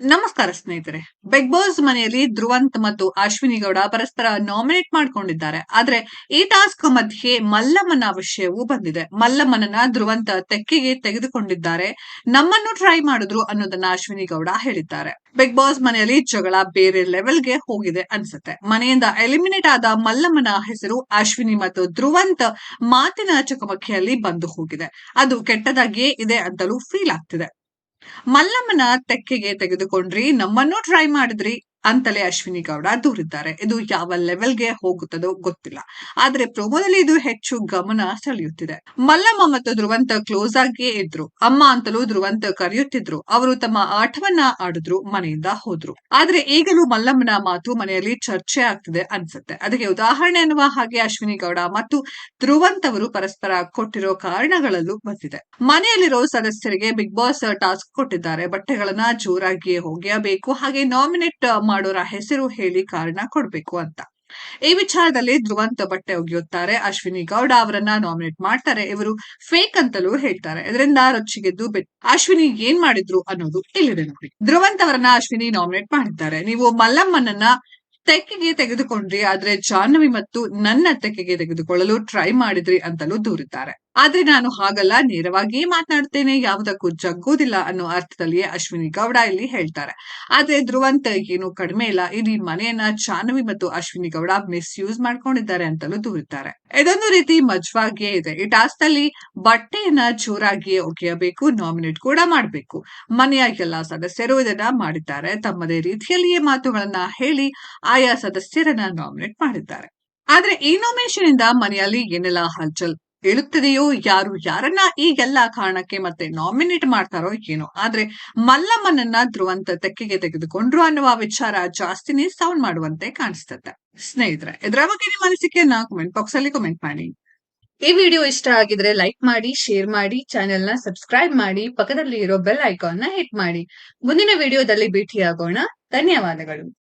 ನಮಸ್ಕಾರ ಸ್ನೇಹಿತರೆ. Big boss ಮನೆಯಲ್ಲಿ ಧ್ರುವಂತ್ ಮತ್ತು ಅಶ್ವಿನಿ ಗೌಡ ಪರಸ್ಪರ ನಾಮಿನೇಟ್ ಮಾಡ್ಕೊಂಡಿದ್ದಾರೆ. ಆದ್ರೆ ಈ ಟಾಸ್ಕ್ ಮಧ್ಯೆ ಮಲ್ಲಮ್ಮನ ವಿಷಯವೂ ಬಂದಿದೆ. ಮಲ್ಲಮ್ಮನನ್ನ ಧ್ರುವಂತ್ ತೆಕ್ಕೆಗೆ ತೆಗೆದುಕೊಂಡಿದ್ದಾರೆ. ನಮ್ಮನ್ನು ಟ್ರೈ ಮಾಡಿದ್ರು ಅನ್ನೋದನ್ನ ಅಶ್ವಿನಿ ಗೌಡ ಹೇಳಿದ್ದಾರೆ. ಬಿಗ್ ಬಾಸ್ ಮನೆಯಲ್ಲಿ ಜಗಳ ಬೇರೆ ಲೆವೆಲ್ಗೆ ಹೋಗಿದೆ ಅನ್ಸುತ್ತೆ. ಮನೆಯಿಂದ ಎಲಿಮಿನೇಟ್ ಆದ ಮಲ್ಲಮ್ಮನ ಹೆಸರು ಅಶ್ವಿನಿ ಮತ್ತು ಧ್ರುವಂತ್ ಮಾತಿನ ಚಕಮಕಿಯಲ್ಲಿ ಬಂದು ಹೋಗಿದೆ. ಅದು ಕೆಟ್ಟದಾಗಿಯೇ ಇದೆ ಅಂತಲೂ ಫೀಲ್ ಆಗ್ತಿದೆ. ಮಲ್ಲಮ್ಮನ ತೆಕ್ಕೆಗೆ ತೆಗೆದುಕೊಂಡ್ರಿ, ನಮ್ಮನ್ನೂ ಟ್ರೈ ಮಾಡಿದ್ರಿ ಅಂತಲೇ ಅಶ್ವಿನಿ ಗೌಡ ದೂರಿದ್ದಾರೆ. ಇದು ಯಾವ ಲೆವೆಲ್ಗೆ ಹೋಗುತ್ತದೋ ಗೊತ್ತಿಲ್ಲ. ಆದ್ರೆ ಪ್ರೊಮೋದಲ್ಲಿ ಇದು ಹೆಚ್ಚು ಗಮನ ಸೆಳೆಯುತ್ತಿದೆ. ಮಲ್ಲಮ್ಮ ಮತ್ತು ಧ್ರುವಂತ್ ಕ್ಲೋಸ್ ಆಗಿಯೇ ಇದ್ರು. ಅಮ್ಮ ಅಂತಲೂ ಧ್ರುವಂತ್ ಕರೆಯುತ್ತಿದ್ರು. ಅವರು ತಮ್ಮ ಆಟವನ್ನ ಆಡಿದ್ರು, ಮನೆಯಿಂದ ಹೋದ್ರು. ಆದ್ರೆ ಈಗಲೂ ಮಲ್ಲಮ್ಮನ ಮಾತು ಮನೆಯಲ್ಲಿ ಚರ್ಚೆ ಆಗ್ತಿದೆ ಅನ್ಸುತ್ತೆ. ಅದಕ್ಕೆ ಉದಾಹರಣೆ ಅನ್ನುವ ಹಾಗೆ ಅಶ್ವಿನಿ ಗೌಡ ಮತ್ತು ಧ್ರುವಂತ್ ಅವರು ಪರಸ್ಪರ ಕೊಟ್ಟಿರೋ ಕಾರಣಗಳಲ್ಲೂ ಬಂದಿದೆ. ಮನೆಯಲ್ಲಿರೋ ಸದಸ್ಯರಿಗೆ ಬಿಗ್ ಬಾಸ್ ಟಾಸ್ಕ್ ಕೊಟ್ಟಿದ್ದಾರೆ. ಬಟ್ಟೆಗಳನ್ನ ಜೋರಾಗಿ ಒಗೆಯಬೇಕು, ಹಾಗೆ ನಾಮಿನೇಟ್ ಮಾಡೋರ ಹೆಸರು ಹೇಳಿ ಕಾರಣ ಕೊಡ್ಬೇಕು ಅಂತ. ಈ ವಿಚಾರದಲ್ಲಿ ಧ್ರುವಂತ್ ಬಟ್ಟೆ ಒಗೆಯುತ್ತಾರೆ, ಅಶ್ವಿನಿ ಗೌಡ ಅವರನ್ನ ನಾಮಿನೇಟ್ ಮಾಡ್ತಾರೆ. ಇವರು ಫೇಕ್ ಅಂತಲೂ ಹೇಳ್ತಾರೆ. ಇದರಿಂದ ರೊಚ್ಚಿಗೆದ್ದು ಅಶ್ವಿನಿ ಏನ್ ಮಾಡಿದ್ರು ಅನ್ನೋದು ಇಲ್ಲಿದೆ ನೋಡಿ. ಧ್ರುವಂತ್ ಅವರನ್ನ ಅಶ್ವಿನಿ ನಾಮಿನೇಟ್ ಮಾಡಿದ್ದಾರೆ. ನೀವು ಮಲ್ಲಮ್ಮನನ್ನ ತೆಕ್ಕೆಗೆ ತೆಗೆದುಕೊಂಡ್ರಿ, ಆದ್ರೆ ಜಾಹ್ನವಿ ಮತ್ತು ನನ್ನ ತೆಕ್ಕೆಗೆ ತೆಗೆದುಕೊಳ್ಳಲು ಟ್ರೈ ಮಾಡಿದ್ರಿ ಅಂತಲೂ ದೂರಿದ್ದಾರೆ. ಆದ್ರೆ ನಾನು ಹಾಗಲ್ಲ, ನೇರವಾಗಿಯೇ ಮಾತನಾಡ್ತೇನೆ, ಯಾವುದಕ್ಕೂ ಜಗ್ಗೋದಿಲ್ಲ ಅನ್ನೋ ಅರ್ಥದಲ್ಲಿಯೇ ಅಶ್ವಿನಿ ಗೌಡ ಇಲ್ಲಿ ಹೇಳ್ತಾರೆ. ಆದ್ರೆ ಧ್ರುವಂತ್ ಏನು ಕಡಿಮೆ ಇಲ್ಲ, ಇಡೀ ಮನೆಯನ್ನ ಜಾಹ್ನವಿ ಮತ್ತು ಅಶ್ವಿನಿ ಗೌಡ ಮಿಸ್ಯೂಸ್ ಮಾಡ್ಕೊಂಡಿದ್ದಾರೆ ಅಂತಲೂ ದೂರಿದ್ದಾರೆ. ಇದೊಂದು ರೀತಿ ಮಜವಾಗಿಯೇ ಇದೆ. ಈ ಟಾಸ್ಕ್ ಅಲ್ಲಿ ಬಟ್ಟೆಯನ್ನ ಜೋರಾಗಿಯೇ ಒಗೆಯಬೇಕು, ನಾಮಿನೇಟ್ ಕೂಡ ಮಾಡಬೇಕು. ಮನೆಯ ಎಲ್ಲಾ ಸದಸ್ಯರು ಇದನ್ನ ಮಾಡಿದ್ದಾರೆ. ತಮ್ಮದೇ ರೀತಿಯಲ್ಲಿಯೇ ಮಾತುಗಳನ್ನ ಹೇಳಿ ಆಯಾ ಸದಸ್ಯರನ್ನ ನಾಮಿನೇಟ್ ಮಾಡಿದ್ದಾರೆ. ಆದ್ರೆ ಈ ನಾಮಿನೇಷನ್ ಇಂದ ಮನೆಯಲ್ಲಿ ಏನೆಲ್ಲ ಹಲ್ಚಲ್ ಹೇಳುತ್ತದೆಯೋ, ಯಾರು ಯಾರನ್ನ ಈ ಎಲ್ಲಾ ಕಾರಣಕ್ಕೆ ಮತ್ತೆ ನಾಮಿನೇಟ್ ಮಾಡ್ತಾರೋ ಏನೋ. ಆದ್ರೆ ಮಲ್ಲಮ್ಮನನ್ನ ಧ್ರುವಂತ್ ತೆಕ್ಕೆಗೆ ತೆಗೆದುಕೊಂಡ್ರು ಅನ್ನುವ ವಿಚಾರ ಜಾಸ್ತಿನೇ ಸೌಂಡ್ ಮಾಡುವಂತೆ ಕಾಣಿಸ್ತದೆ. ಸ್ನೇಹಿತರೆ, ಇದರ ಬಗ್ಗೆ ನಿಮ್ಮ ಅನಿಸಿಕೆಯನ್ನ ಕಮೆಂಟ್ ಬಾಕ್ಸ್ ಅಲ್ಲಿ ಕಮೆಂಟ್ ಮಾಡಿ. ಈ ವಿಡಿಯೋ ಇಷ್ಟ ಆಗಿದ್ರೆ ಲೈಕ್ ಮಾಡಿ, ಶೇರ್ ಮಾಡಿ, ಚಾನೆಲ್ ನ ಸಬ್ಸ್ಕ್ರೈಬ್ ಮಾಡಿ, ಪಕ್ಕದಲ್ಲಿ ಇರೋ ಬೆಲ್ ಐಕಾನ್ ನ ಹಿಟ್ ಮಾಡಿ. ಮುಂದಿನ ವಿಡಿಯೋದಲ್ಲಿ ಭೇಟಿಯಾಗೋಣ. ಧನ್ಯವಾದಗಳು.